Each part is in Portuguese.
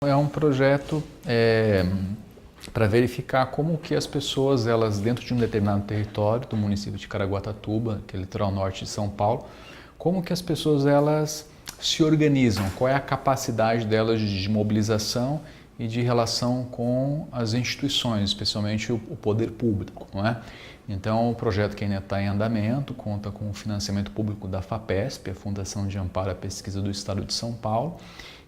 É um projeto para verificar como que as pessoas, elas dentro de um determinado território do município de Caraguatatuba, que é o litoral norte de São Paulo, como que as pessoas elas se organizam, qual é a capacidade delas de mobilização e de relação com as instituições, especialmente o poder público, não é? Então, o projeto que ainda está em andamento conta com o financiamento público da FAPESP, a Fundação de Amparo à Pesquisa do Estado de São Paulo,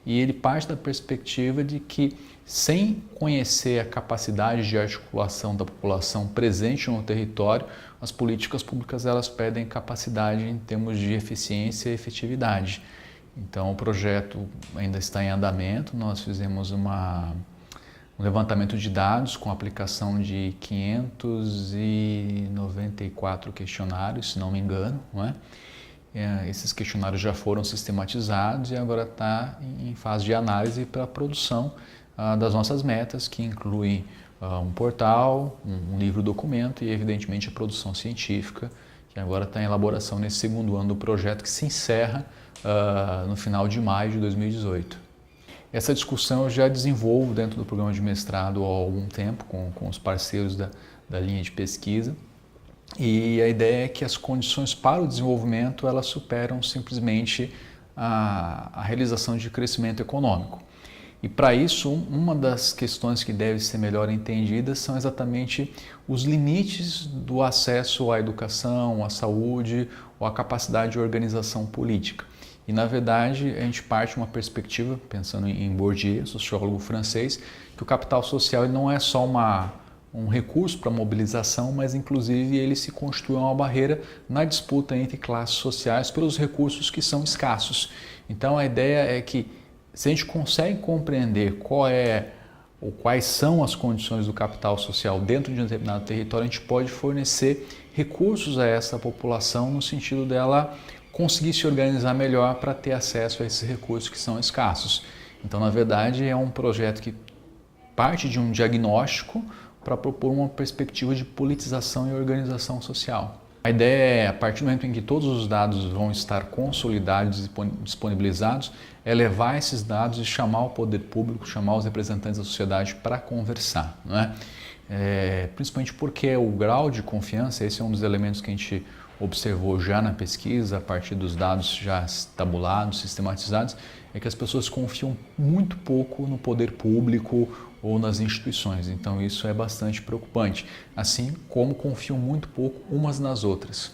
e ele parte da perspectiva de que, sem conhecer a capacidade de articulação da população presente no território, as políticas públicas elas perdem capacidade em termos de eficiência e efetividade. Então, o projeto ainda está em andamento, nós fizemos um levantamento de dados com aplicação de 594 questionários, se não me engano, não é? Esses questionários já foram sistematizados e agora está em fase de análise para a produção das nossas metas, que incluem um portal, um livro-documento e, evidentemente, a produção científica, que agora está em elaboração nesse segundo ano do projeto, que se encerra no final de maio de 2018. Essa discussão eu já desenvolvo dentro do programa de mestrado há algum tempo com os parceiros da linha de pesquisa. E a ideia é que as condições para o desenvolvimento elas superam simplesmente a realização de crescimento econômico. E para isso, uma das questões que deve ser melhor entendidas são exatamente os limites do acesso à educação, à saúde ou à capacidade de organização política. E, na verdade, a gente parte de uma perspectiva, pensando em Bourdieu, sociólogo francês, que o capital social ele não é só um recurso para mobilização, mas inclusive ele se constitui uma barreira na disputa entre classes sociais pelos recursos que são escassos. Então a ideia é que se a gente consegue compreender qual é ou quais são as condições do capital social dentro de um determinado território, a gente pode fornecer recursos a essa população no sentido dela conseguir se organizar melhor para ter acesso a esses recursos que são escassos. Então, na verdade, é um projeto que parte de um diagnóstico para propor uma perspectiva de politização e organização social. A ideia é, a partir do momento em que todos os dados vão estar consolidados e disponibilizados, é levar esses dados e chamar o poder público, chamar os representantes da sociedade para conversar, não é? Principalmente porque o grau de confiança, esse é um dos elementos que a gente observou já na pesquisa, a partir dos dados já tabulados, sistematizados, é que as pessoas confiam muito pouco no poder público ou nas instituições. Então isso é bastante preocupante, assim como confiam muito pouco umas nas outras.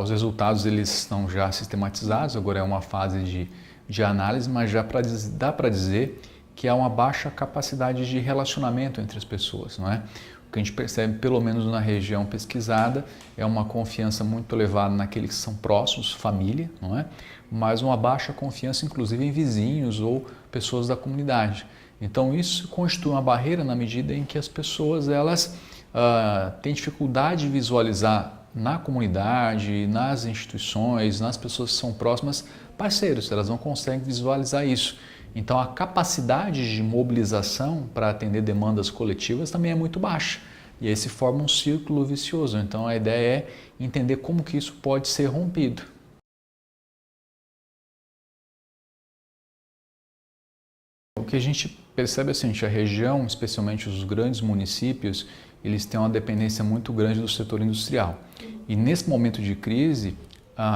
Os resultados eles estão já sistematizados, agora é uma fase de análise, mas já dá para dizer que há uma baixa capacidade de relacionamento entre as pessoas, não é? O que a gente percebe, pelo menos na região pesquisada, é uma confiança muito elevada naqueles que são próximos, família, não é? Mas uma baixa confiança, inclusive, em vizinhos ou pessoas da comunidade. Então, isso constitui uma barreira na medida em que as pessoas elas têm dificuldade de visualizar na comunidade, nas instituições, nas pessoas que são próximas, parceiros, elas não conseguem visualizar isso. Então a capacidade de mobilização para atender demandas coletivas também é muito baixa. E aí se forma um círculo vicioso. Então a ideia é entender como que isso pode ser rompido. O que a gente percebe é assim, a região, especialmente os grandes municípios, eles têm uma dependência muito grande do setor industrial. E nesse momento de crise,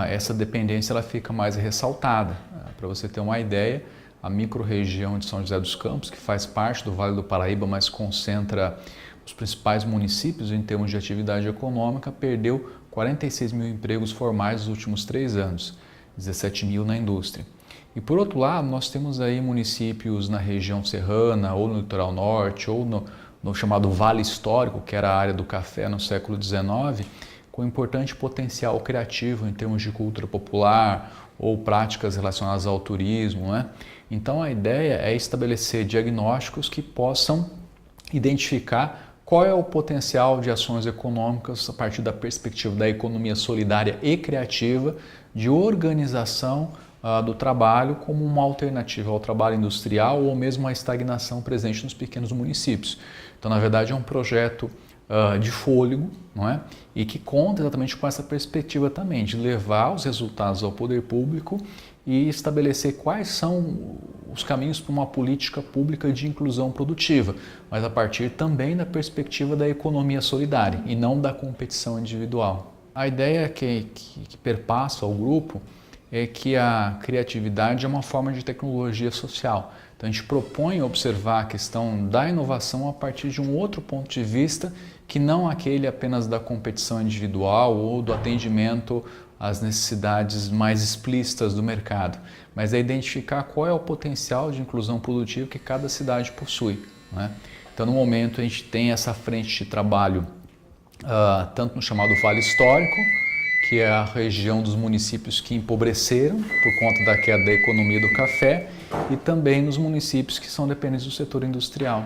essa dependência ela fica mais ressaltada. Para você ter uma ideia, a microrregião de São José dos Campos, que faz parte do Vale do Paraíba, mas concentra os principais municípios em termos de atividade econômica, perdeu 46 mil empregos formais nos últimos 3 anos, 17 mil na indústria. E por outro lado, nós temos aí municípios na região serrana, ou no litoral norte, ou no chamado Vale Histórico, que era a área do café no século XIX, com importante potencial criativo em termos de cultura popular ou práticas relacionadas ao turismo, né? Então a ideia é estabelecer diagnósticos que possam identificar qual é o potencial de ações econômicas a partir da perspectiva da economia solidária e criativa, de organização do trabalho como uma alternativa ao trabalho industrial ou mesmo à estagnação presente nos pequenos municípios. Então, na verdade, é um projeto de fôlego, não é? E que conta exatamente com essa perspectiva também de levar os resultados ao poder público e estabelecer quais são os caminhos para uma política pública de inclusão produtiva, mas a partir também da perspectiva da economia solidária e não da competição individual. A ideia que perpassa o grupo é que a criatividade é uma forma de tecnologia social. Então a gente propõe observar a questão da inovação a partir de um outro ponto de vista que não aquele apenas da competição individual ou do atendimento às necessidades mais explícitas do mercado, mas é identificar qual é o potencial de inclusão produtiva que cada cidade possui, né? Então no momento a gente tem essa frente de trabalho tanto no chamado Vale Histórico, que é a região dos municípios que empobreceram por conta da queda da economia do café, e também nos municípios que são dependentes do setor industrial.